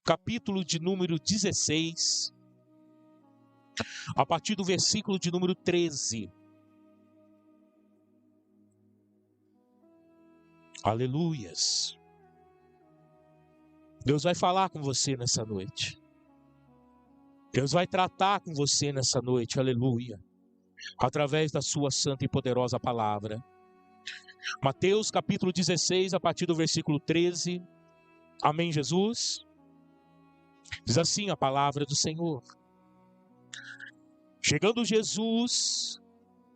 capítulo de número 16, a partir do versículo de número 13. Aleluias. Deus vai falar com você nessa noite. Deus vai tratar com você nessa noite, aleluia, através da sua santa e poderosa palavra. Mateus capítulo 16, a partir do versículo 13. Amém, Jesus? Diz assim a palavra do Senhor. Chegando Jesus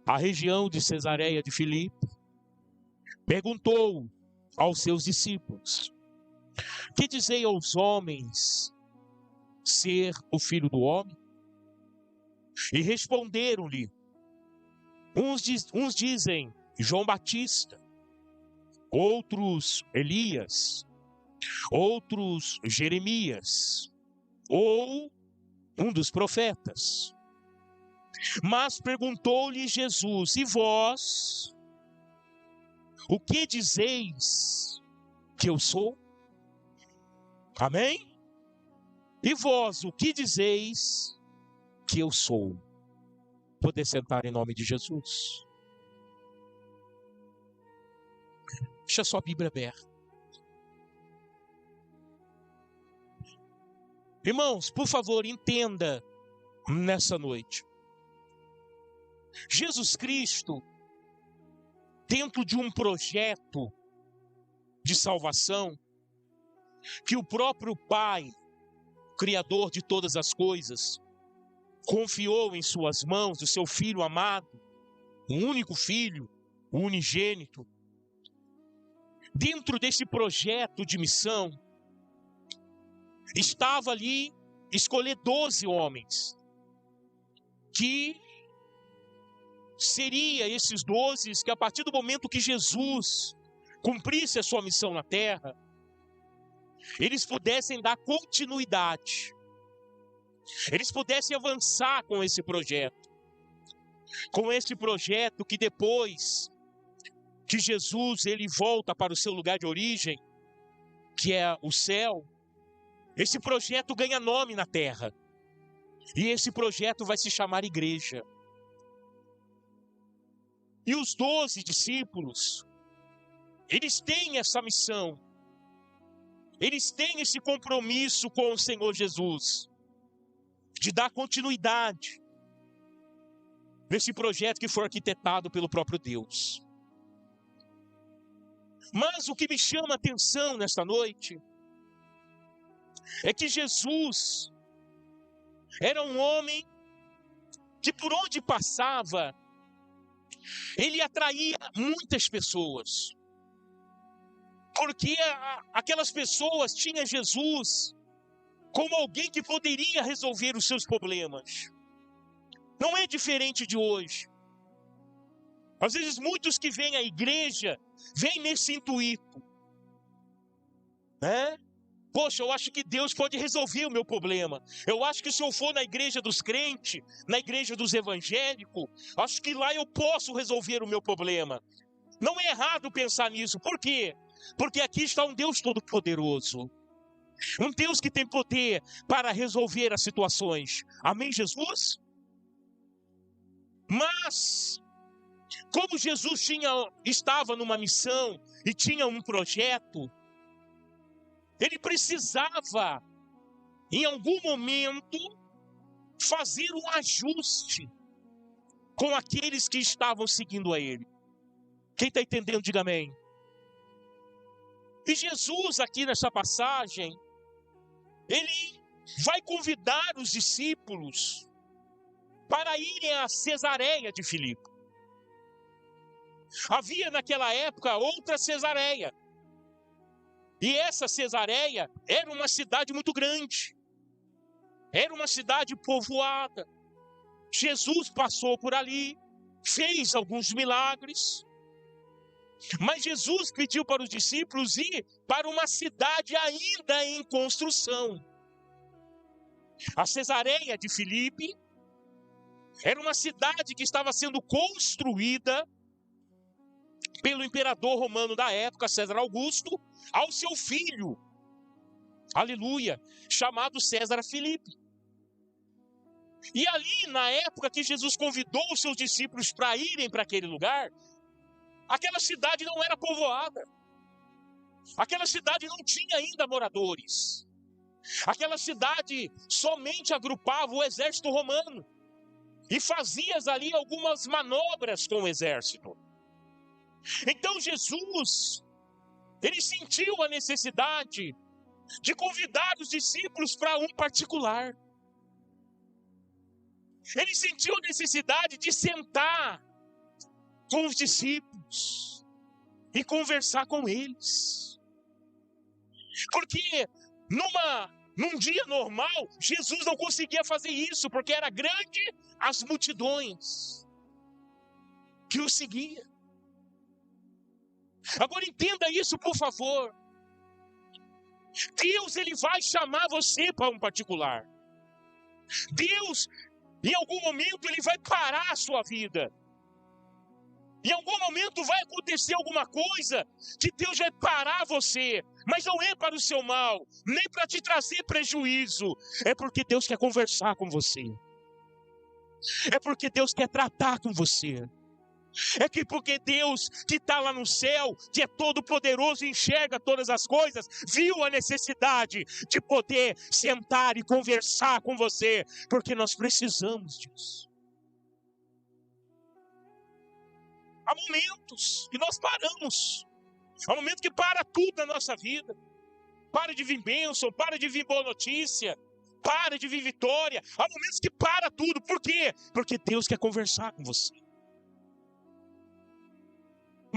à região de Cesareia de Filipe, perguntou aos seus discípulos: que dizei aos homens ser o Filho do Homem? E responderam-lhe: uns dizem João Batista, outros Elias, outros Jeremias, ou um dos profetas. Mas perguntou-lhe Jesus: e vós, o que dizeis que eu sou? Amém? E vós, o que dizeis que eu sou? Poder sentar em nome de Jesus. Deixa a sua Bíblia aberta. Irmãos, por favor, entenda nessa noite. Jesus Cristo, dentro de um projeto de salvação, que o próprio Pai, Criador de todas as coisas, confiou em suas mãos o seu Filho amado, o único Filho, o unigênito. Dentro desse projeto de missão, estava ali escolher 12 homens, que seria esses 12 que a partir do momento que Jesus cumprisse a sua missão na terra, eles pudessem dar continuidade, eles pudessem avançar com esse projeto que depois que Jesus ele volta para o seu lugar de origem, que é o céu, esse projeto ganha nome na terra, e esse projeto vai se chamar igreja. E os 12 discípulos, eles têm essa missão, eles têm esse compromisso com o Senhor Jesus, de dar continuidade nesse projeto que foi arquitetado pelo próprio Deus. Mas o que me chama a atenção nesta noite é que Jesus era um homem que por onde passava, ele atraía muitas pessoas. Porque aquelas pessoas tinham Jesus como alguém que poderia resolver os seus problemas. Não é diferente de hoje. Às vezes muitos que vêm à igreja, vêm nesse intuito, né? Poxa, eu acho que Deus pode resolver o meu problema. Eu acho que se eu for na igreja dos crentes, na igreja dos evangélicos, acho que lá eu posso resolver o meu problema. Não é errado pensar nisso. Por quê? Porque aqui está um Deus todo-poderoso. Um Deus que tem poder para resolver as situações. Amém, Jesus? Mas, como Jesus estava numa missão e tinha um projeto, ele precisava, em algum momento, fazer um ajuste com aqueles que estavam seguindo a ele. Quem está entendendo, diga amém. E Jesus, aqui nessa passagem, ele vai convidar os discípulos para irem a Cesareia de Filipe. Havia naquela época outra Cesareia. E essa Cesareia era uma cidade muito grande. Era uma cidade povoada. Jesus passou por ali, fez alguns milagres. Mas Jesus pediu para os discípulos ir para uma cidade ainda em construção. A Cesareia de Filipe era uma cidade que estava sendo construída pelo imperador romano da época, César Augusto, ao seu filho, aleluia, chamado César Filipe. E ali, na época que Jesus convidou os seus discípulos para irem para aquele lugar, aquela cidade não era povoada. Aquela cidade não tinha ainda moradores. Aquela cidade somente agrupava o exército romano. E fazia ali algumas manobras com o exército. Então Jesus, ele sentiu a necessidade de convidar os discípulos para um particular. Ele sentiu a necessidade de sentar com os discípulos e conversar com eles. Porque num dia normal, Jesus não conseguia fazer isso, porque era grande as multidões que o seguiam. Agora entenda isso, por favor. Deus, ele vai chamar você para um particular. Deus, em algum momento, ele vai parar a sua vida. Em algum momento vai acontecer alguma coisa que Deus vai parar você. Mas não é para o seu mal, nem para te trazer prejuízo. É porque Deus quer conversar com você. É porque Deus quer tratar com você. É que porque Deus que está lá no céu, que é todo poderoso e enxerga todas as coisas, viu a necessidade de poder sentar e conversar com você, porque nós precisamos disso. Há momentos que nós paramos, há momentos que para tudo na nossa vida, para de vir bênção, para de vir boa notícia, para de vir vitória, há momentos que para tudo. Por quê? Porque Deus quer conversar com você.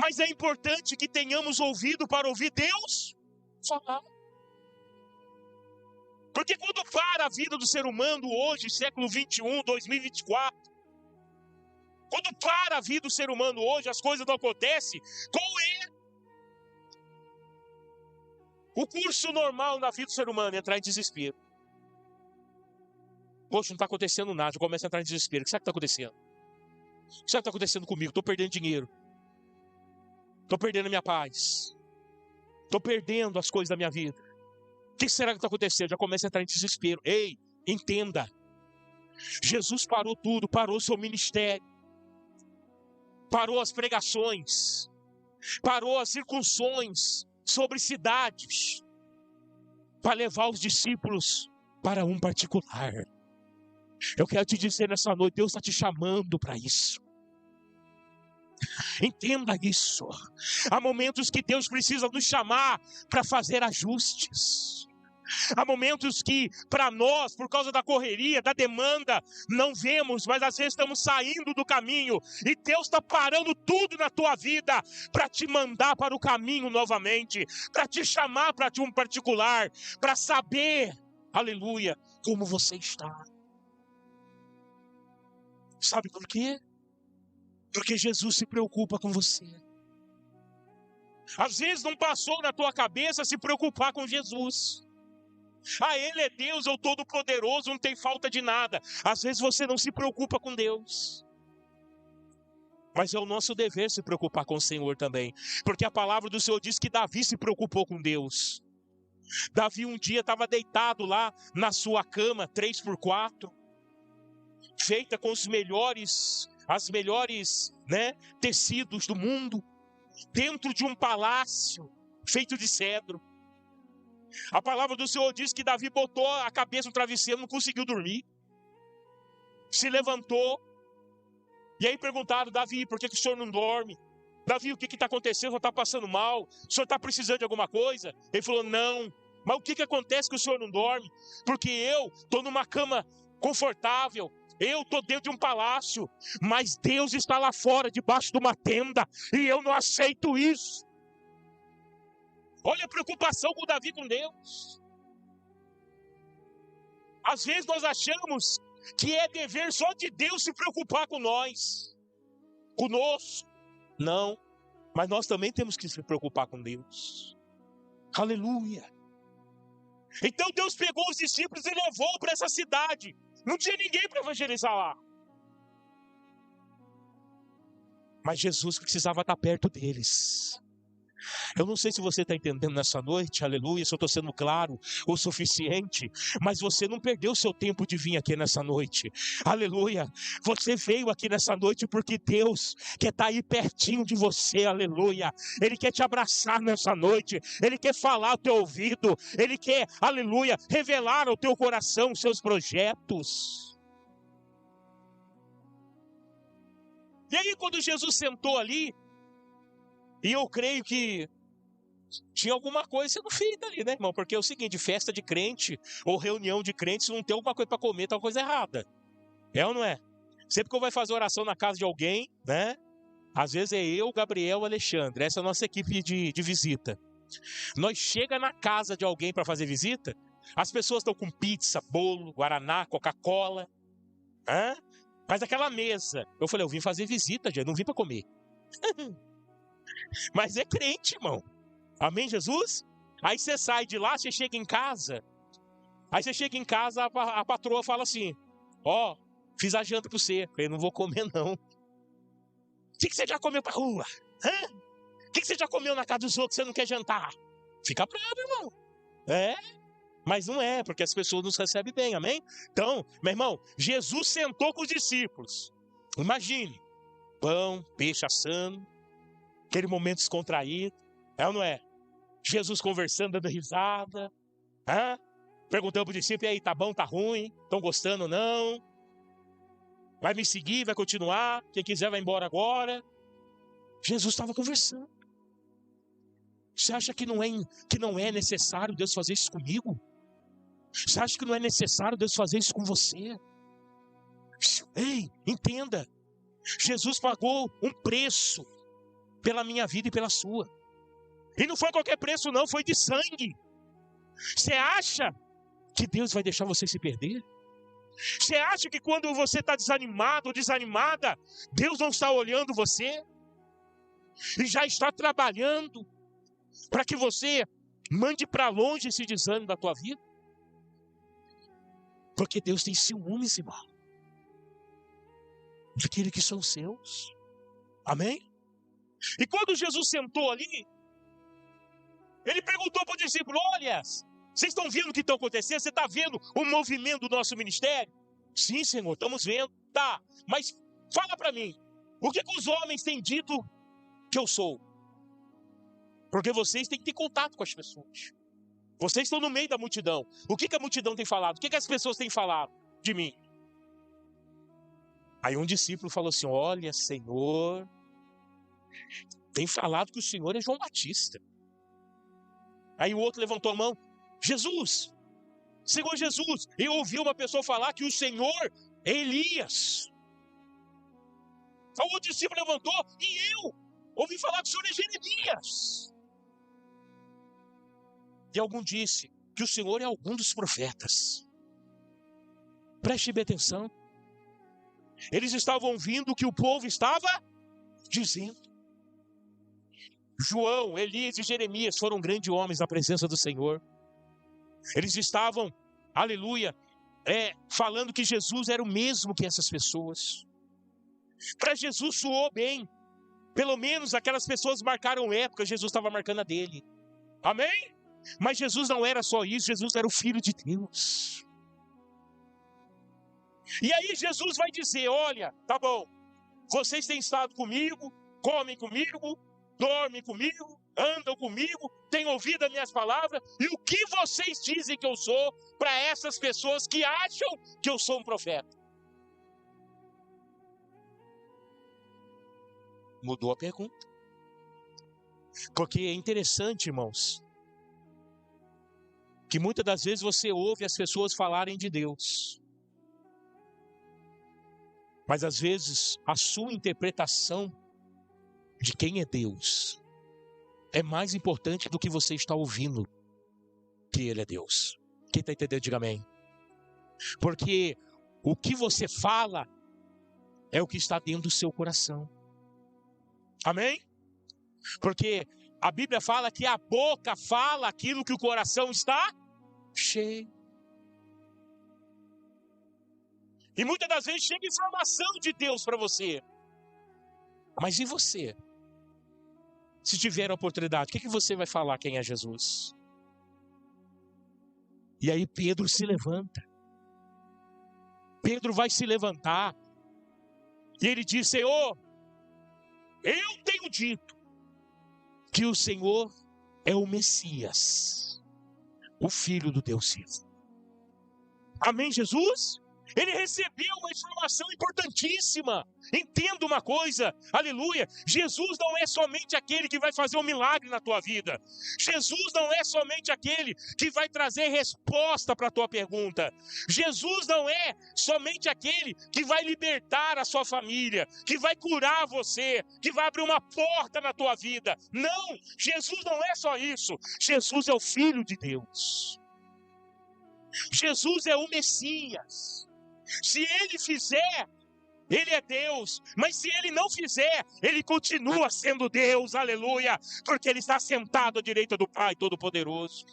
Mas é importante que tenhamos ouvido para ouvir Deus falar. Porque quando para a vida do ser humano hoje, século 21, 2024, quando para a vida do ser humano hoje, as coisas não acontecem, qual é o curso normal na vida do ser humano? Entrar em desespero. Poxa, não está acontecendo nada, eu começo a entrar em desespero. O que será que está acontecendo? O que será que está acontecendo comigo? Estou perdendo dinheiro. Estou perdendo a minha paz. Estou perdendo as coisas da minha vida. O que será que está acontecendo? Já começa a entrar em desespero. Ei, entenda. Jesus parou tudo, parou seu ministério. Parou as pregações. Parou as circunções sobre cidades. Para levar os discípulos para um particular. Eu quero te dizer nessa noite, Deus está te chamando para isso. Entenda isso. Há momentos que Deus precisa nos chamar para fazer ajustes. Há momentos que para nós, por causa da correria, da demanda, não vemos, mas às vezes estamos saindo do caminho e Deus está parando tudo na tua vida para te mandar para o caminho novamente, para te chamar para um particular, para saber, aleluia, como você está. Sabe por quê? Porque Jesus se preocupa com você. Às vezes não passou na tua cabeça se preocupar com Jesus. Ele é Deus, é o Todo-Poderoso, não tem falta de nada. Às vezes você não se preocupa com Deus. Mas é o nosso dever se preocupar com o Senhor também. Porque a palavra do Senhor diz que Davi se preocupou com Deus. Davi um dia estava deitado lá na sua cama, 3x4, feita com as melhores tecidos do mundo, dentro de um palácio feito de cedro. A palavra do Senhor diz que Davi botou a cabeça no travesseiro, não conseguiu dormir. Se levantou. E aí perguntaram: Davi, por que o senhor não dorme? Davi, o que está acontecendo? O senhor está passando mal? O senhor está precisando de alguma coisa? Ele falou: não. Mas o que acontece que o senhor não dorme? Porque eu estou numa cama confortável. Eu estou dentro de um palácio. Mas Deus está lá fora, debaixo de uma tenda. E eu não aceito isso. Olha a preocupação com Davi com Deus. Às vezes nós achamos que é dever só de Deus se preocupar com nós, conosco. Não, mas nós também temos que se preocupar com Deus. Aleluia. Então Deus pegou os discípulos e levou para essa cidade. Não tinha ninguém para evangelizar lá. Mas Jesus precisava estar perto deles. Eu não sei se você está entendendo nessa noite, aleluia, se eu estou sendo claro o suficiente, mas você não perdeu o seu tempo de vir aqui nessa noite, aleluia. Você veio aqui nessa noite porque Deus quer estar aí pertinho de você, aleluia. Ele quer te abraçar nessa noite, Ele quer falar ao teu ouvido, Ele quer, aleluia, revelar ao teu coração os seus projetos. E aí quando Jesus sentou ali, e eu creio que tinha alguma coisa sendo feita ali, né, irmão? Porque é o seguinte, festa de crente ou reunião de crentes, não tem alguma coisa para comer, tá uma coisa errada. É ou não é? Sempre que eu vou fazer oração na casa de alguém, né? Às vezes é eu, Gabriel, Alexandre. Essa é a nossa equipe de visita. Nós chega na casa de alguém para fazer visita, as pessoas estão com pizza, bolo, guaraná, Coca-Cola. Mas aquela mesa. Eu falei, eu vim fazer visita, gente, não vim para comer. Mas é crente, irmão. Amém, Jesus? Aí você sai de lá, você chega em casa. Aí você chega em casa, a patroa fala assim, ó, fiz a janta para você. Eu falei, não vou comer não. O que você já comeu pra rua? O que você já comeu na casa dos outros que você não quer jantar? Fica bravo, irmão. Mas não é, porque as pessoas nos recebem bem, amém? Então, meu irmão, Jesus sentou com os discípulos. Imagine, pão, peixe assando, aquele momento descontraído, é ou não é? Jesus conversando, dando risada, perguntando para o discípulo, e aí, tá bom, tá ruim? Estão gostando ou não? Vai me seguir, vai continuar? Quem quiser vai embora agora. Jesus estava conversando. Você acha que não é necessário Deus fazer isso comigo? Você acha que não é necessário Deus fazer isso com você? Ei, entenda. Jesus pagou um preço pela minha vida e pela sua. E não foi qualquer preço não, foi de sangue. Você acha que Deus vai deixar você se perder? Você acha que quando você está desanimado ou desanimada, Deus não está olhando você? E já está trabalhando para que você mande para longe esse desânimo da tua vida? Porque Deus tem ciúmes, irmão, daqueles que são seus. Amém? E quando Jesus sentou ali, Ele perguntou para o discípulo, olha, vocês estão vendo o que está acontecendo? Você está vendo o movimento do nosso ministério? Sim, Senhor, estamos vendo. Tá, mas fala para mim, o que os homens têm dito que eu sou? Porque vocês têm que ter contato com as pessoas. Vocês estão no meio da multidão. O que a multidão tem falado? O que as pessoas têm falado de mim? Aí um discípulo falou assim, olha, Senhor, tem falado que o Senhor é João Batista. Aí o outro levantou a mão, Jesus, Senhor Jesus, eu ouvi uma pessoa falar que o Senhor é Elias. Aí o outro discípulo levantou, e eu ouvi falar que o Senhor é Jeremias. E algum disse que o Senhor é algum dos profetas. Preste bem atenção. Eles estavam ouvindo o que o povo estava dizendo. João, Elias e Jeremias foram grandes homens na presença do Senhor. Eles estavam, aleluia, falando que Jesus era o mesmo que essas pessoas. Para Jesus soou bem. Pelo menos aquelas pessoas marcaram época, Jesus estava marcando a dele. Amém? Mas Jesus não era só isso, Jesus era o Filho de Deus. E aí Jesus vai dizer, olha, tá bom, vocês têm estado comigo, comem comigo, dormem comigo, andam comigo, têm ouvido as minhas palavras, e o que vocês dizem que eu sou para essas pessoas que acham que eu sou um profeta? Mudou a pergunta. Porque é interessante, irmãos, que muitas das vezes você ouve as pessoas falarem de Deus, mas às vezes a sua interpretação de quem é Deus é mais importante do que você está ouvindo que Ele é Deus. Quem está entendendo, diga amém. Porque o que você fala é o que está dentro do seu coração. Amém? Porque a Bíblia fala que a boca fala aquilo que o coração está cheio. E muitas das vezes chega informação de Deus para você. Mas e você? se tiver a oportunidade, o que você vai falar quem é Jesus? E aí Pedro se levanta. Pedro vai se levantar. E ele diz: Senhor, eu tenho dito que o Senhor é o Messias, o Filho do Deus vivo. Amém, Jesus? Ele recebeu uma informação importantíssima. Entenda uma coisa, aleluia. Jesus não é somente aquele que vai fazer um milagre na tua vida. Jesus não é somente aquele que vai trazer resposta para a tua pergunta. Jesus não é somente aquele que vai libertar a sua família, que vai curar você, que vai abrir uma porta na tua vida. Não, Jesus não é só isso. Jesus é o Filho de Deus. Jesus é o Messias. Se ele fizer, ele é Deus. Mas se ele não fizer, ele continua sendo Deus, aleluia. Porque ele está sentado à direita do Pai Todo-Poderoso.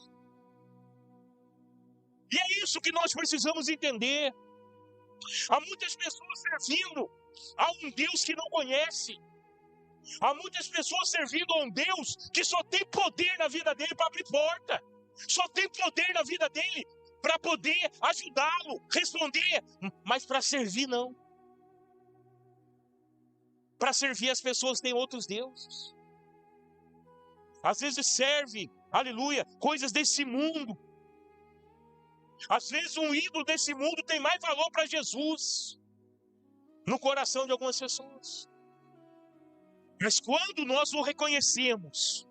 E é isso que nós precisamos entender. Há muitas pessoas servindo a um Deus que não conhece. Há muitas pessoas servindo a um Deus que só tem poder na vida dele para abrir porta. Só tem poder na vida dele para poder ajudá-lo, responder, mas para servir não. Para servir as pessoas têm outros deuses. Às vezes serve, aleluia, coisas desse mundo. Às vezes um ídolo desse mundo tem mais valor para Jesus no coração de algumas pessoas. Mas quando nós o reconhecemos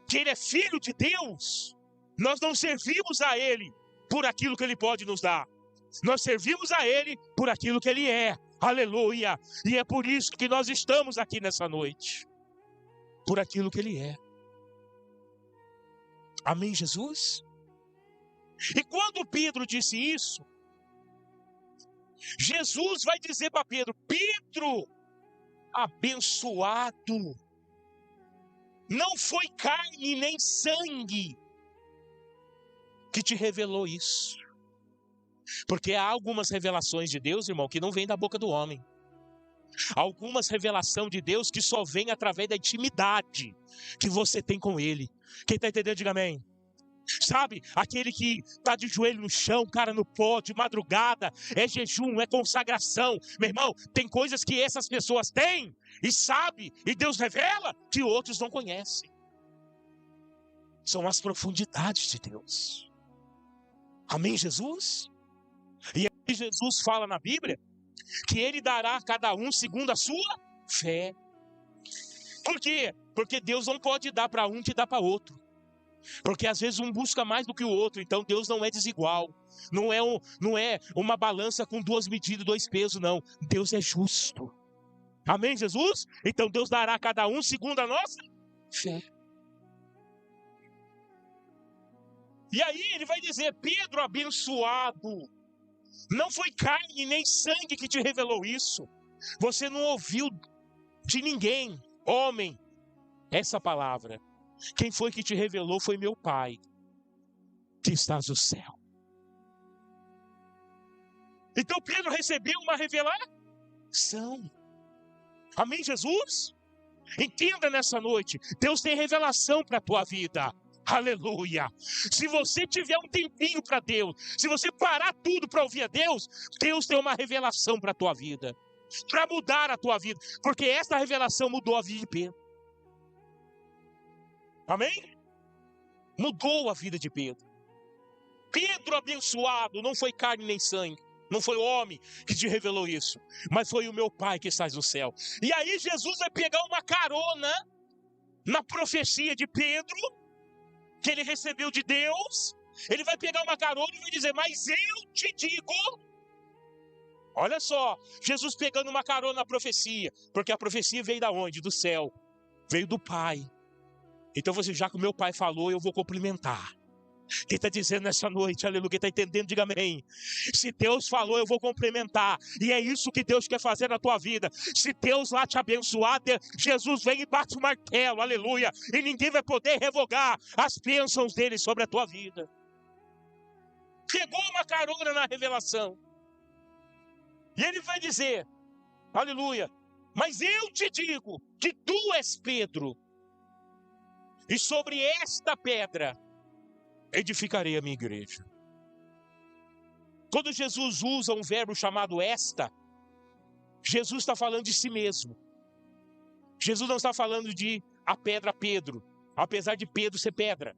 que ele é filho de Deus, nós não servimos a ele por aquilo que ele pode nos dar. Nós servimos a ele por aquilo que ele é. Aleluia. E é por isso que nós estamos aqui nessa noite. Por aquilo que ele é. Amém, Jesus? E quando Pedro disse isso, Jesus vai dizer para Pedro: Pedro, abençoado, não foi carne nem sangue que te revelou isso. Porque há algumas revelações de Deus, irmão, que não vêm da boca do homem. Há algumas revelações de Deus que só vêm através da intimidade que você tem com Ele. Quem está entendendo, diga amém. Sabe, aquele que está de joelho no chão, cara no pó, de madrugada, é jejum, é consagração. Meu irmão, tem coisas que essas pessoas têm e sabe, e Deus revela que outros não conhecem. São as profundidades de Deus. Amém, Jesus? E aí Jesus fala na Bíblia que ele dará a cada um segundo a sua fé. Por quê? Porque Deus não pode dar para um que dá para outro. Porque às vezes um busca mais do que o outro, então Deus não é desigual. Não é uma balança com duas medidas, dois pesos, não. Deus é justo. Amém, Jesus? Então Deus dará a cada um segundo a nossa fé. E aí ele vai dizer: Pedro, abençoado, não foi carne nem sangue que te revelou isso. Você não ouviu de ninguém, homem, essa palavra. Quem foi que te revelou foi meu Pai, que estás no céu. Então Pedro recebeu uma revelação. Amém, Jesus? Entenda nessa noite, Deus tem revelação para a tua vida. Aleluia. Se você tiver um tempinho para Deus, se você parar tudo para ouvir a Deus, Deus tem uma revelação para a tua vida, para mudar a tua vida, porque essa revelação mudou a vida de Pedro. Amém? Mudou a vida de Pedro. Pedro abençoado, não foi carne nem sangue, não foi o homem que te revelou isso, mas foi o meu Pai que estás no céu. E aí Jesus vai pegar uma carona na profecia de Pedro, que ele recebeu de Deus. Ele vai pegar uma carona e vai dizer: mas eu te digo. Olha só, Jesus pegando uma carona na profecia, porque a profecia veio da onde? Do céu, veio do Pai. Então você, já que o meu Pai falou, eu vou complementar. Quem está dizendo nessa noite, aleluia, quem está entendendo, diga amém. Se Deus falou, eu vou complementar. E é isso que Deus quer fazer na tua vida. Se Deus lá te abençoar, Jesus vem e bate o martelo, aleluia. E ninguém vai poder revogar as bênçãos dele sobre a tua vida. Pegou uma carona na revelação. E ele vai dizer, aleluia, mas eu te digo que tu és Pedro. E sobre esta pedra edificarei a minha igreja. Quando Jesus usa um verbo chamado esta, Jesus está falando de si mesmo. Jesus não está falando de a pedra Pedro, apesar de Pedro ser pedra.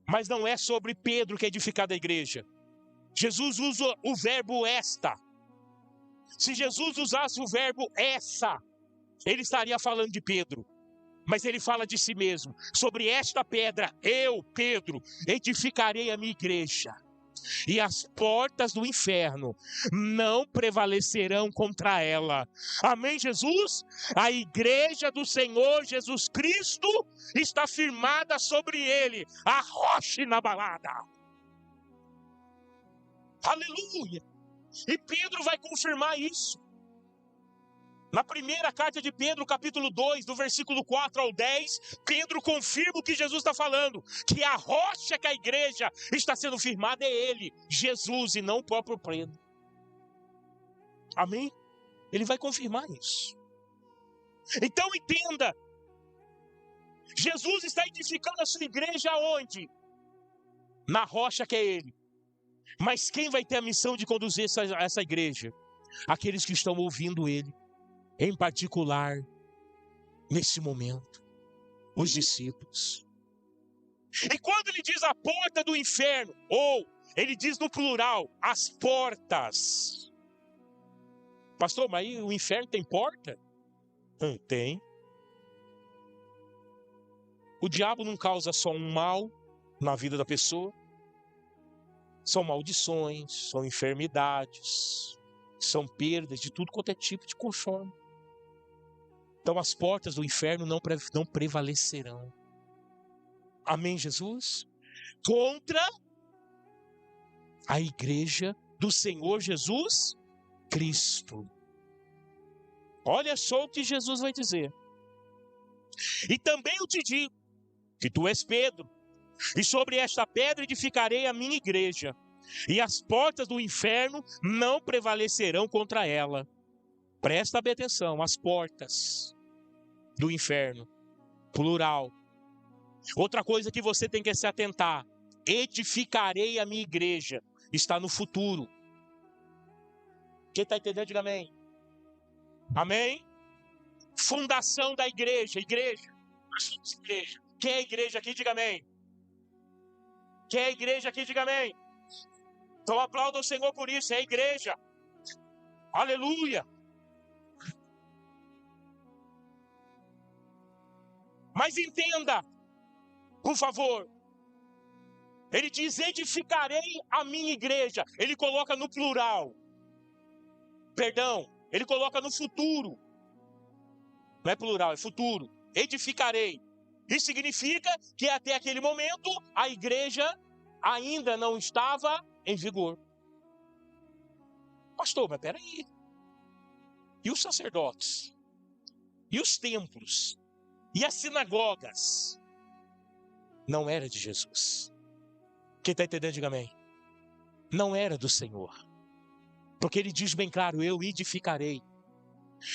Mas não é sobre Pedro que é edificada a igreja. Jesus usa o verbo esta. Se Jesus usasse o verbo essa, ele estaria falando de Pedro. Mas ele fala de si mesmo. Sobre esta pedra, eu, Pedro, edificarei a minha igreja. E as portas do inferno não prevalecerão contra ela. Amém, Jesus? A igreja do Senhor Jesus Cristo está firmada sobre ele, a rocha inabalada. Aleluia! E Pedro vai confirmar isso. Na primeira carta de Pedro, capítulo 2, do versículo 4 ao 10, Pedro confirma o que Jesus está falando, que a rocha que a igreja está sendo firmada é ele, Jesus, e não o próprio Pedro. Amém? Ele vai confirmar isso. Então entenda, Jesus está edificando a sua igreja onde? Na rocha que é ele. Mas quem vai ter a missão de conduzir essa igreja? Aqueles que estão ouvindo ele. Em particular, nesse momento, os discípulos. E quando ele diz a porta do inferno, ou ele diz no plural, as portas. Pastor, mas aí o inferno tem porta? Tem. O diabo não causa só um mal na vida da pessoa. São maldições, são enfermidades, são perdas de tudo quanto é tipo de conforme. Então as portas do inferno não prevalecerão. Amém, Jesus? Contra a igreja do Senhor Jesus Cristo. Olha só o que Jesus vai dizer. E também eu te digo que tu és Pedro, e sobre esta pedra edificarei a minha igreja, e as portas do inferno não prevalecerão contra ela. Presta bem atenção, as portas do inferno, plural. Outra coisa que você tem que se atentar, edificarei a minha igreja, está no futuro. Quem está entendendo, diga amém. Amém? Fundação da igreja, igreja. Quem é a igreja aqui, diga amém. Quem é a igreja aqui, diga amém. Então aplauda o Senhor por isso, é a igreja. Aleluia. Mas entenda, por favor. Ele diz, edificarei a minha igreja. Ele coloca no plural. Perdão, ele coloca no futuro. Não é plural, é futuro. Edificarei. Isso significa que até aquele momento a igreja ainda não estava em vigor. Pastor, mas peraí. E os sacerdotes? E os templos? E as sinagogas? Não era de Jesus. Quem está entendendo, diga amém. Não era do Senhor. Porque ele diz bem claro, eu edificarei.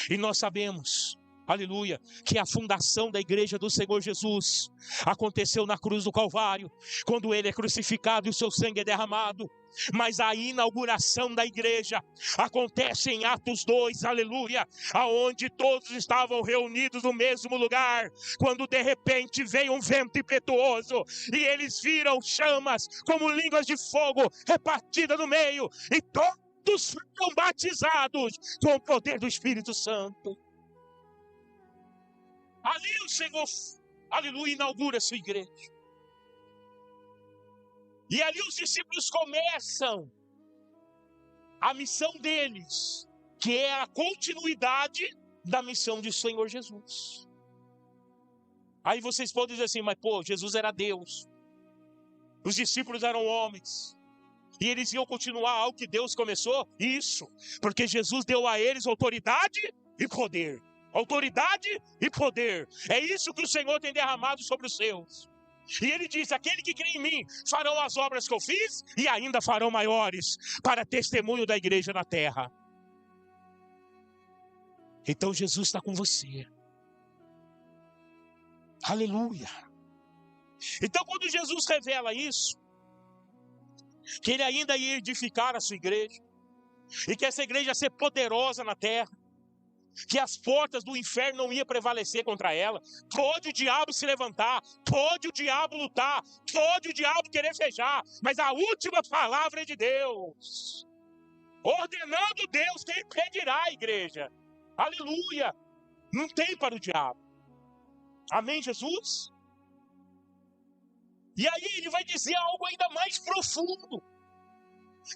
E nós sabemos, aleluia, que a fundação da igreja do Senhor Jesus aconteceu na cruz do Calvário, quando ele é crucificado e o seu sangue é derramado. Mas a inauguração da igreja acontece em Atos 2, aleluia, aonde todos estavam reunidos no mesmo lugar, quando de repente veio um vento impetuoso, e eles viram chamas como línguas de fogo repartidas no meio, e todos foram batizados com o poder do Espírito Santo. Ali o Senhor, aleluia, inaugura a sua igreja. E ali os discípulos começam a missão deles, que é a continuidade da missão do Senhor Jesus. Aí vocês podem dizer assim, mas pô, Jesus era Deus. Os discípulos eram homens. E eles iam continuar algo que Deus começou? Isso, porque Jesus deu a eles autoridade e poder. Autoridade e poder. É isso que o Senhor tem derramado sobre os seus. E ele diz, aquele que crê em mim farão as obras que eu fiz e ainda farão maiores, para testemunho da igreja na terra. Então Jesus está com você. Aleluia. Então, quando Jesus revela isso, que ele ainda ia edificar a sua igreja, e que essa igreja ia ser poderosa na terra, que as portas do inferno não iam prevalecer contra ela, pode o diabo se levantar, pode o diabo lutar, pode o diabo querer fechar, mas a última palavra é de Deus. Ordenando Deus, quem impedirá a igreja? Aleluia! Não tem para o diabo. Amém, Jesus? E aí ele vai dizer algo ainda mais profundo.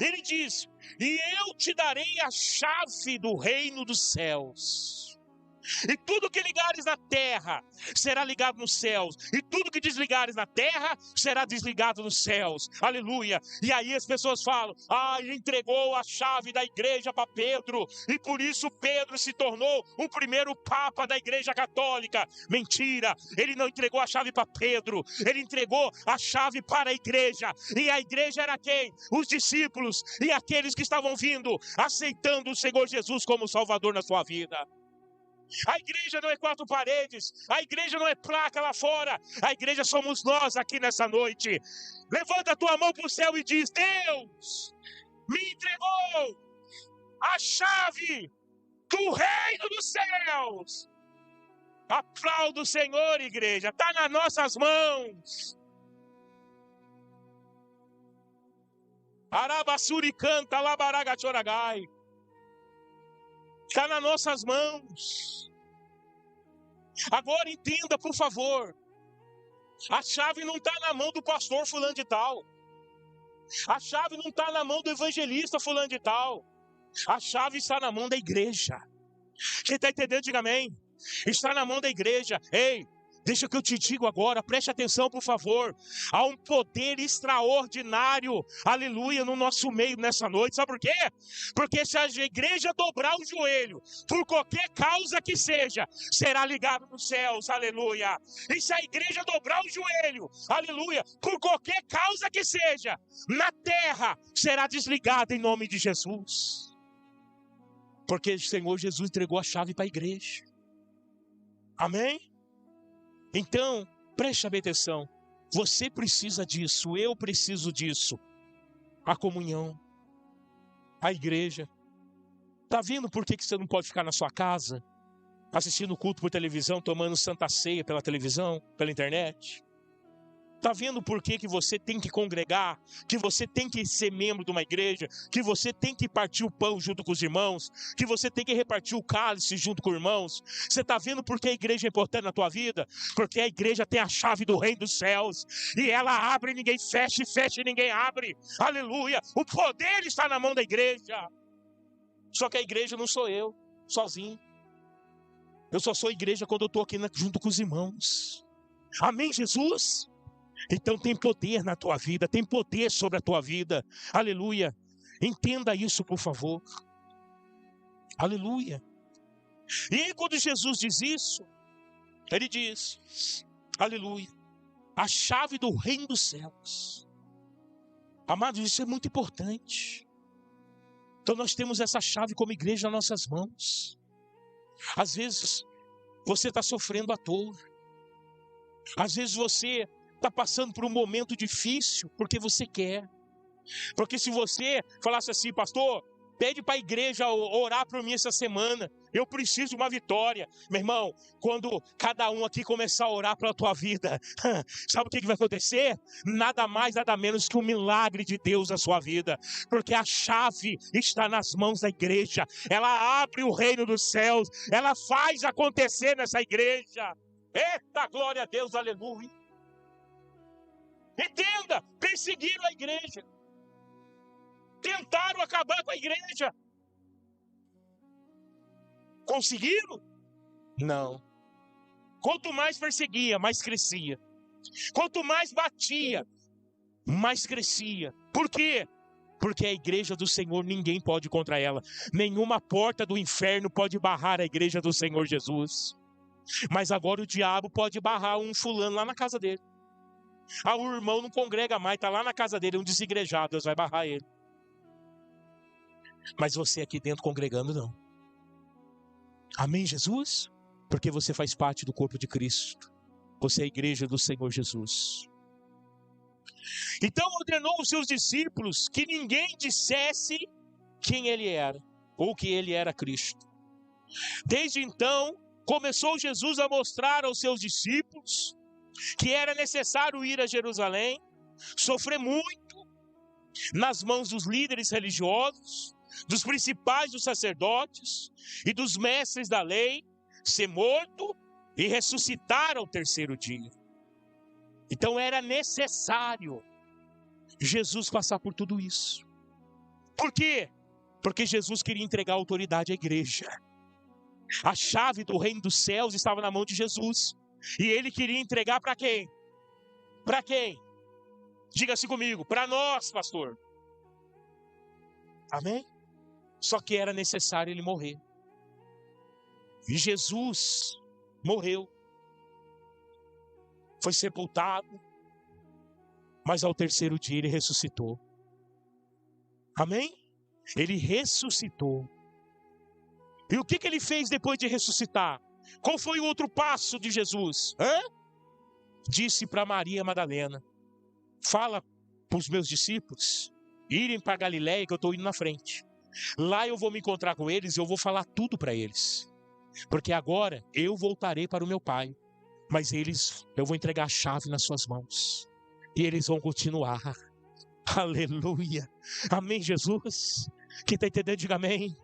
Ele diz: e eu te darei a chave do reino dos céus. E tudo que ligares na terra será ligado nos céus. E tudo que desligares na terra será desligado nos céus. Aleluia. E aí as pessoas falam: ele entregou a chave da igreja para Pedro, e por isso Pedro se tornou o primeiro papa da igreja católica. Mentira. Ele não entregou a chave para Pedro. Ele entregou a chave para a igreja. E a igreja era quem? Os discípulos e aqueles que estavam vindo, aceitando o Senhor Jesus como Salvador na sua vida. A igreja não é quatro paredes, a igreja não é placa lá fora, a igreja somos nós aqui nessa noite. Levanta a tua mão para o céu e diz: Deus me entregou a chave do reino dos céus. Aplauda o Senhor, igreja, está nas nossas mãos. Arabassuri canta, labaraga choragai. Está nas nossas mãos. Agora entenda, por favor. A chave não está na mão do pastor fulano de tal. A chave não está na mão do evangelista fulano de tal. A chave está na mão da igreja. Quem está entendendo, diga amém. Está na mão da igreja. Ei, deixa que eu te digo agora, preste atenção, por favor. Há um poder extraordinário, aleluia, no nosso meio nessa noite. Sabe por quê? Porque se a igreja dobrar o joelho, por qualquer causa que seja, será ligado nos céus, aleluia. E se a igreja dobrar o joelho, aleluia, por qualquer causa que seja, na terra, será desligada em nome de Jesus. Porque o Senhor Jesus entregou a chave para a igreja. Amém? Então, preste bem atenção, você precisa disso, eu preciso disso, a comunhão, a igreja. Está vendo por que você não pode ficar na sua casa, assistindo culto por televisão, tomando santa ceia pela televisão, pela internet? Está vendo por que você tem que congregar, que você tem que ser membro de uma igreja, que você tem que partir o pão junto com os irmãos, que você tem que repartir o cálice junto com os irmãos? Você está vendo por que a igreja é importante na tua vida? Porque a igreja tem a chave do reino dos céus, e ela abre e ninguém fecha, e fecha e ninguém abre. Aleluia! O poder está na mão da igreja. Só que a igreja não sou eu, sozinho. Eu só sou igreja quando eu estou aqui junto com os irmãos. Amém, Jesus? Então tem poder na tua vida, tem poder sobre a tua vida. Aleluia. Entenda isso, por favor. Aleluia. E aí, quando Jesus diz isso, ele diz, aleluia, a chave do reino dos céus. Amados, isso é muito importante. Então nós temos essa chave como igreja nas nossas mãos. Às vezes você está sofrendo à toa. Às vezes você está passando por um momento difícil porque você quer. Porque se você falasse assim: pastor, pede para a igreja orar por mim essa semana, eu preciso de uma vitória. Meu irmão, quando cada um aqui começar a orar pela tua vida, sabe o que vai acontecer? Nada mais, nada menos que um milagre de Deus na sua vida. Porque a chave está nas mãos da igreja. Ela abre o reino dos céus, ela faz acontecer nessa igreja. Eita, glória a Deus, aleluia. Entenda, perseguiram a igreja, tentaram acabar com a igreja. Conseguiram? Não. Quanto mais perseguia, mais crescia. Quanto mais batia, mais crescia. Por quê? Porque a igreja do Senhor, ninguém pode ir contra ela. Nenhuma porta do inferno pode barrar a igreja do Senhor Jesus. Mas agora o diabo pode barrar um fulano lá na casa dele. O irmão não congrega mais, está lá na casa dele, um desigrejado, Deus vai barrar ele. Mas você aqui dentro congregando, não. Amém, Jesus? Porque você faz parte do corpo de Cristo. Você é a igreja do Senhor Jesus. Então ordenou os seus discípulos que ninguém dissesse quem ele era, ou que ele era Cristo. Desde então, começou Jesus a mostrar aos seus discípulos que era necessário ir a Jerusalém, sofrer muito nas mãos dos líderes religiosos, dos principais dos sacerdotes e dos mestres da lei, ser morto e ressuscitar ao terceiro dia. Então era necessário Jesus passar por tudo isso. Por quê? Porque Jesus queria entregar a autoridade à igreja. A chave do reino dos céus estava na mão de Jesus. E ele queria entregar para quem? Para quem? Diga-se comigo, para nós, pastor. Amém? Só que era necessário ele morrer. E Jesus morreu. Foi sepultado. Mas ao terceiro dia ele ressuscitou. Amém? Ele ressuscitou. E o que ele fez depois de ressuscitar? Qual foi o outro passo de Jesus? Disse para Maria Madalena: fala para os meus discípulos irem para Galiléia, que eu estou indo na frente. Lá eu vou me encontrar com eles e eu vou falar tudo para eles. Porque agora eu voltarei para o meu Pai. Mas eu vou entregar a chave nas suas mãos. E eles vão continuar. Aleluia. Amém, Jesus? Quem está entendendo, diga amém.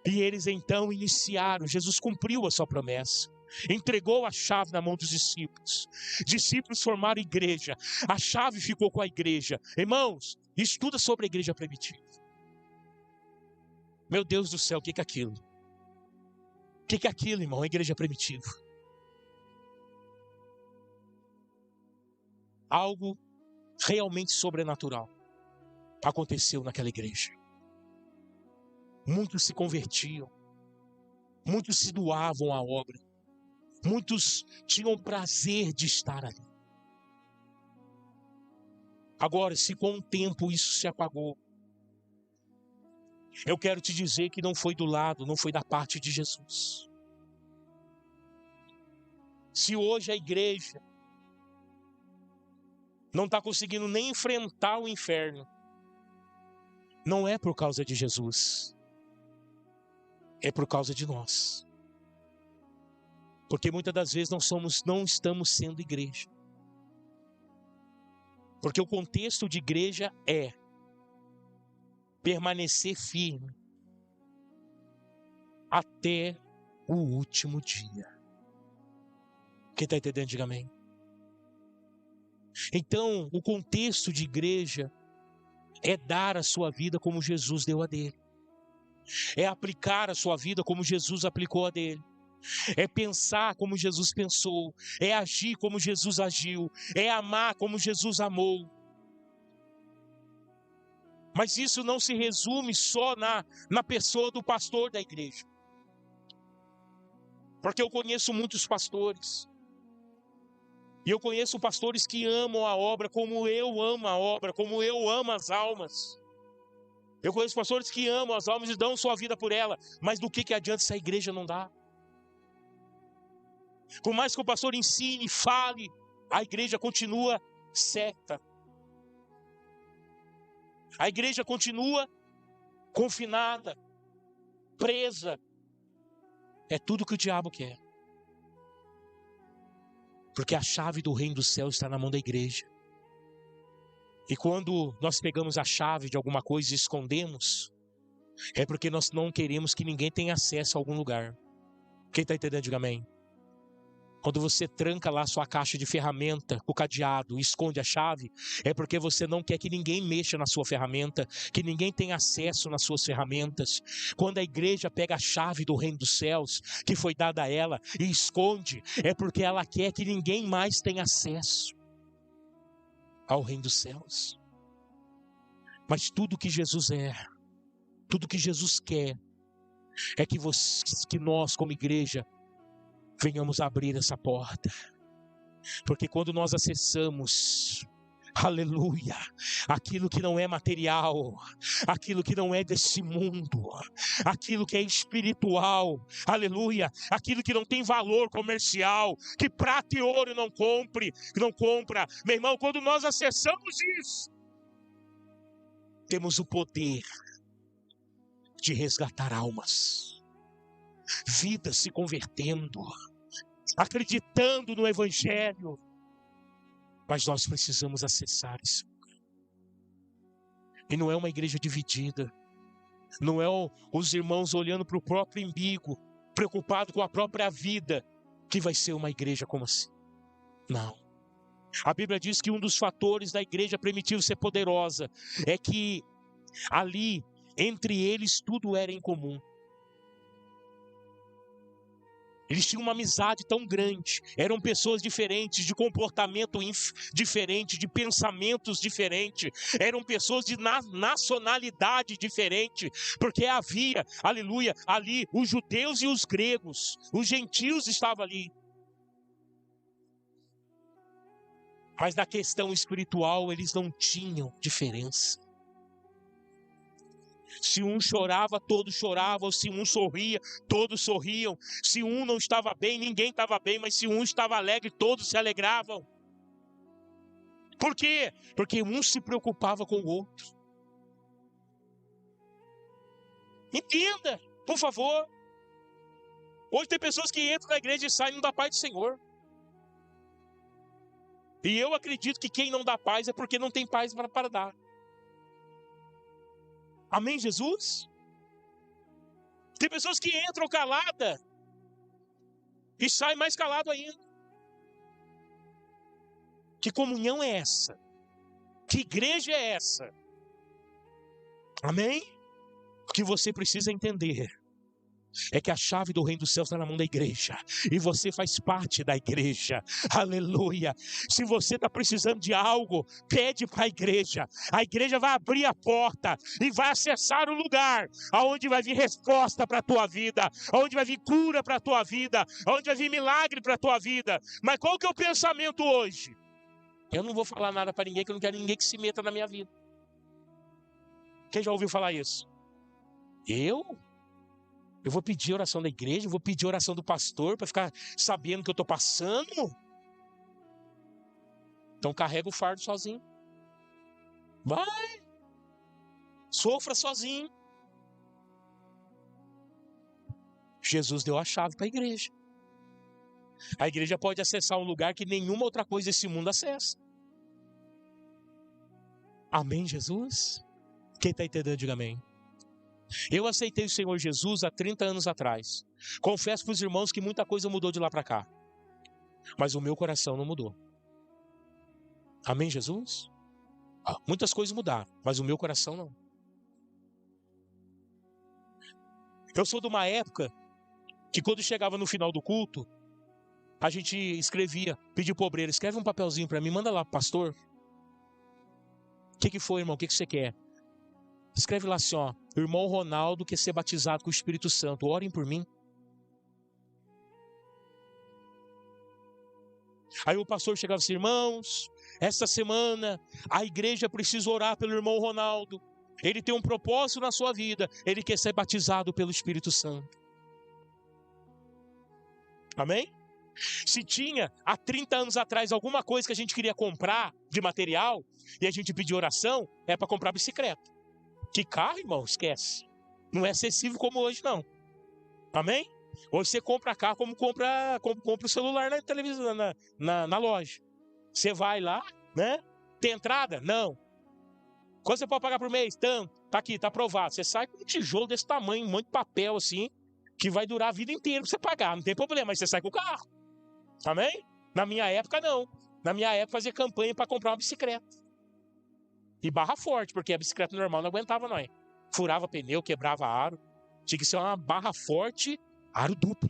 E eles então iniciaram. Jesus cumpriu a sua promessa. Entregou a chave na mão dos discípulos. Discípulos formaram igreja. A chave ficou com a igreja. Irmãos, estuda sobre a igreja primitiva. Meu Deus do céu, o que é aquilo? O que é aquilo, irmão? A igreja primitiva. Algo realmente sobrenatural aconteceu naquela igreja. Muitos se convertiam. Muitos se doavam à obra. Muitos tinham prazer de estar ali. Agora, se com o tempo isso se apagou, eu quero te dizer que não foi do lado, não foi da parte de Jesus. Se hoje a igreja não está conseguindo nem enfrentar o inferno, não é por causa de Jesus, é por causa de nós. Porque muitas das vezes não estamos sendo igreja. Porque o contexto de igreja é permanecer firme até o último dia. Quem está entendendo, diga amém. Então, o contexto de igreja é dar a sua vida como Jesus deu a dele. É aplicar a sua vida como Jesus aplicou a dele. É pensar como Jesus pensou. É agir como Jesus agiu. É amar como Jesus amou. Mas isso não se resume só na pessoa do pastor da igreja. Porque eu conheço muitos pastores. E eu conheço pastores que amam a obra como eu amo a obra, como eu amo as almas. Eu conheço pastores que amam as almas e dão sua vida por ela. Mas do que adianta se a igreja não dá? Por mais que o pastor ensine, fale, a igreja continua seca. A igreja continua confinada, presa. É tudo que o diabo quer. Porque a chave do reino do céu está na mão da igreja. E quando nós pegamos a chave de alguma coisa e escondemos, é porque nós não queremos que ninguém tenha acesso a algum lugar. Quem está entendendo, diga amém. Quando você tranca lá sua caixa de ferramenta, o cadeado, e esconde a chave, é porque você não quer que ninguém mexa na sua ferramenta, que ninguém tenha acesso nas suas ferramentas. Quando a igreja pega a chave do reino dos céus, que foi dada a ela, e esconde, é porque ela quer que ninguém mais tenha acesso ao reino dos céus. Mas tudo que Jesus tudo que Jesus quer, é que nós como igreja, venhamos abrir essa porta. Porque quando nós acessamos Aleluia, aquilo que não é material, aquilo que não é desse mundo, aquilo que é espiritual, aleluia, aquilo que não tem valor comercial, que prata e ouro não compra, meu irmão, quando nós acessamos isso, temos o poder de resgatar almas, vidas se convertendo, acreditando no Evangelho. Mas nós precisamos acessar isso. E não é uma igreja dividida. Não é os irmãos olhando para o próprio umbigo, preocupado com a própria vida, que vai ser uma igreja como assim. Não. A Bíblia diz que um dos fatores da igreja primitiva ser poderosa é que ali, entre eles, tudo era em comum. Eles tinham uma amizade tão grande, eram pessoas diferentes, de comportamento diferente, de pensamentos diferentes, eram pessoas de nacionalidade diferente, porque havia, aleluia, ali os judeus e os gregos, os gentios estavam ali. Mas na questão espiritual eles não tinham diferença. Se um chorava, todos choravam. Se um sorria, todos sorriam. Se um não estava bem, ninguém estava bem. Mas se um estava alegre, todos se alegravam. Por quê? Porque um se preocupava com o outro. Entenda, por favor. Hoje tem pessoas que entram na igreja e saem e não dá paz do Senhor. E eu acredito que quem não dá paz é porque não tem paz para dar. Amém, Jesus? Tem pessoas que entram calada e saem mais calado ainda. Que comunhão é essa? Que igreja é essa? Amém? O que você precisa entender é que a chave do reino dos céus está na mão da igreja, e você faz parte da igreja, aleluia. Se você está precisando de algo, pede para a igreja vai abrir a porta e vai acessar o lugar onde vai vir resposta para a tua vida, onde vai vir cura para a tua vida, onde vai vir milagre para a tua vida. Mas qual que é o pensamento hoje? Eu não vou falar nada para ninguém, que eu não quero ninguém que se meta na minha vida. Quem já ouviu falar isso? Eu vou pedir oração da igreja, eu vou pedir oração do pastor para ficar sabendo que eu estou passando. Então carrega o fardo sozinho. Vai. Sofra sozinho. Jesus deu a chave para a igreja. A igreja pode acessar um lugar que nenhuma outra coisa desse mundo acessa. Amém, Jesus? Quem está entendendo, diga amém. Eu aceitei o Senhor Jesus há 30 anos atrás. Confesso para os irmãos que muita coisa mudou de lá para cá. Mas o meu coração não mudou. Amém, Jesus? Muitas coisas mudaram, mas o meu coração não. Eu sou de uma época que quando chegava no final do culto, a gente escrevia, pedia para o obreiro, escreve um papelzinho para mim, manda lá para o pastor. O que foi, irmão? O que você quer? Escreve lá assim, ó, irmão Ronaldo quer ser batizado com o Espírito Santo, orem por mim. Aí o pastor chegava assim, irmãos, esta semana a igreja precisa orar pelo irmão Ronaldo. Ele tem um propósito na sua vida, ele quer ser batizado pelo Espírito Santo. Amém? Se tinha há 30 anos atrás alguma coisa que a gente queria comprar de material e a gente pedia oração, é para comprar bicicleta. Que carro, irmão? Esquece. Não é acessível como hoje, não. Amém? Hoje você compra carro como compra o celular na televisão, na loja. Você vai lá, né? Tem entrada? Não. Quanto você pode pagar por mês? Tanto. Tá aqui, tá aprovado. Você sai com um tijolo desse tamanho, um monte de papel assim, que vai durar a vida inteira pra você pagar. Não tem problema, mas você sai com o carro. Amém? Na minha época, não. Na minha época, fazia campanha para comprar uma bicicleta. E barra forte, porque a bicicleta normal não aguentava, não. Furava pneu, quebrava aro. Tinha que ser uma barra forte, aro duplo.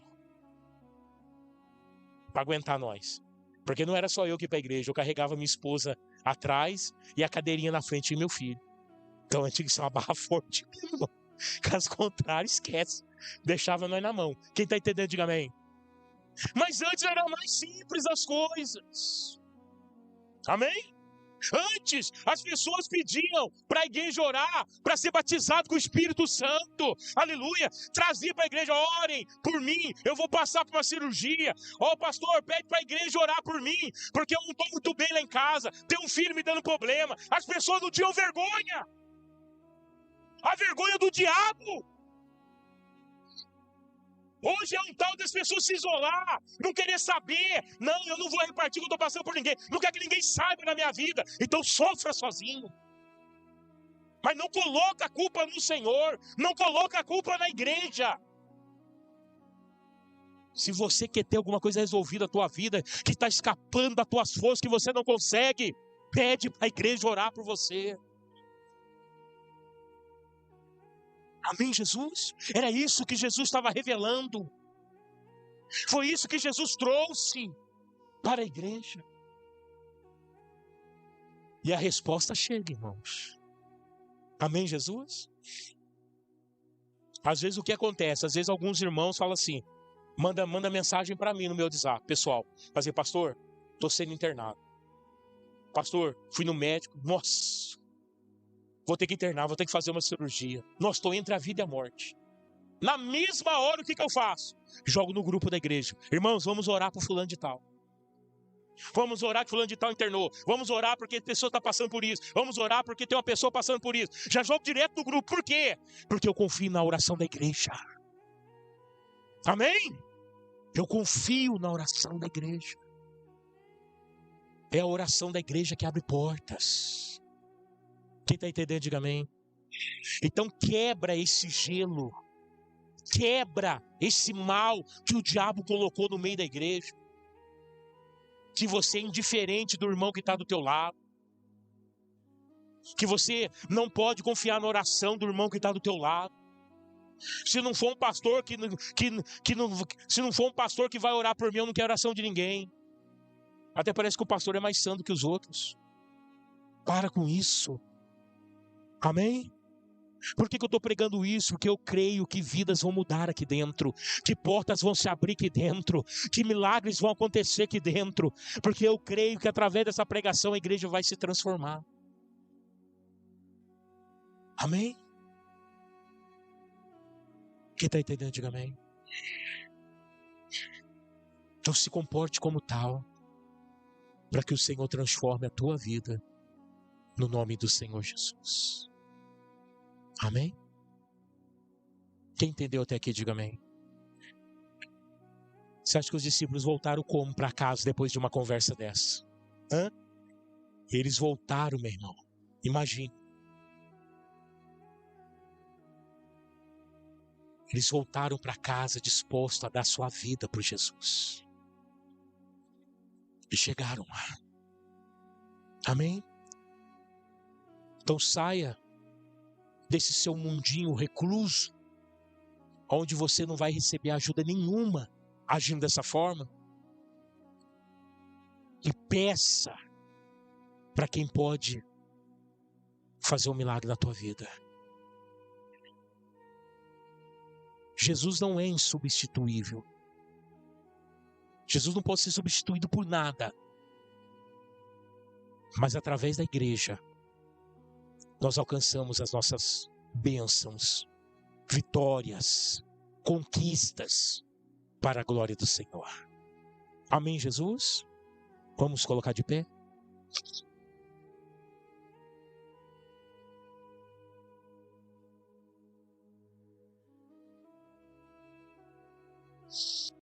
Para aguentar nós. Porque não era só eu que ia para a igreja. Eu carregava minha esposa atrás e a cadeirinha na frente e meu filho. Então tinha que ser uma barra forte. Caso contrário, esquece. Deixava nós na mão. Quem está entendendo, diga amém. Mas antes era mais simples as coisas. Amém? Antes, as pessoas pediam para a igreja orar, para ser batizado com o Espírito Santo. Aleluia. Trazia para a igreja: orem por mim, eu vou passar por uma cirurgia. Ó, pastor, pede para a igreja orar por mim, porque eu não estou muito bem lá em casa, tem um filho me dando problema. As pessoas não tinham vergonha. A vergonha do diabo. Hoje é um tal das pessoas se isolar, não querer saber. Não, eu não vou repartir que eu estou passando por ninguém. Não quero que ninguém saiba na minha vida. Então sofra sozinho. Mas não coloca a culpa no Senhor. Não coloca a culpa na igreja. Se você quer ter alguma coisa resolvida na tua vida, que está escapando das tuas forças, que você não consegue, pede para a igreja orar por você. Amém, Jesus? Era isso que Jesus estava revelando. Foi isso que Jesus trouxe para a igreja. E a resposta chega, irmãos. Amém, Jesus? Às vezes o que acontece? Às vezes alguns irmãos falam assim, manda mensagem para mim no meu WhatsApp, pessoal. Fazer: pastor, estou sendo internado. Pastor, fui no médico. Nossa, vou ter que internar, vou ter que fazer uma cirurgia. Nossa, estou entre a vida e a morte. Na mesma hora, o que eu faço? Jogo no grupo da igreja: irmãos, vamos orar por fulano de tal. Vamos orar que fulano de tal internou. Vamos orar porque a pessoa está passando por isso. Vamos orar porque tem uma pessoa passando por isso. Já jogo direto no grupo. Por quê? Porque eu confio na oração da igreja. Amém? Eu confio na oração da igreja. É a oração da igreja que abre portas. Quem está entendendo, diga amém. Então quebra esse gelo. Quebra esse mal que o diabo colocou no meio da igreja. Que você é indiferente do irmão que está do teu lado. Que você não pode confiar na oração do irmão que está do teu lado. Se não for um pastor se não for um pastor que vai orar por mim, eu não quero oração de ninguém. Até parece que o pastor é mais santo que os outros. Para com isso. Amém? Por que eu estou pregando isso? Porque eu creio que vidas vão mudar aqui dentro, que portas vão se abrir aqui dentro, que milagres vão acontecer aqui dentro, porque eu creio que através dessa pregação a igreja vai se transformar. Amém? Quem está entendendo, diga amém. Então se comporte como tal, para que o Senhor transforme a tua vida, no nome do Senhor Jesus. Amém? Quem entendeu até aqui, diga amém. Você acha que os discípulos voltaram como para casa depois de uma conversa dessa? Eles voltaram, meu irmão. Imagine. Eles voltaram para casa dispostos a dar sua vida por Jesus. E chegaram lá. Amém? Então saia desse seu mundinho recluso, onde você não vai receber ajuda nenhuma agindo dessa forma, e peça para quem pode fazer um milagre na tua vida. Jesus não é insubstituível. Jesus não pode ser substituído por nada. Mas através da igreja, nós alcançamos as nossas bênçãos, vitórias, conquistas para a glória do Senhor. Amém, Jesus? Vamos colocar de pé?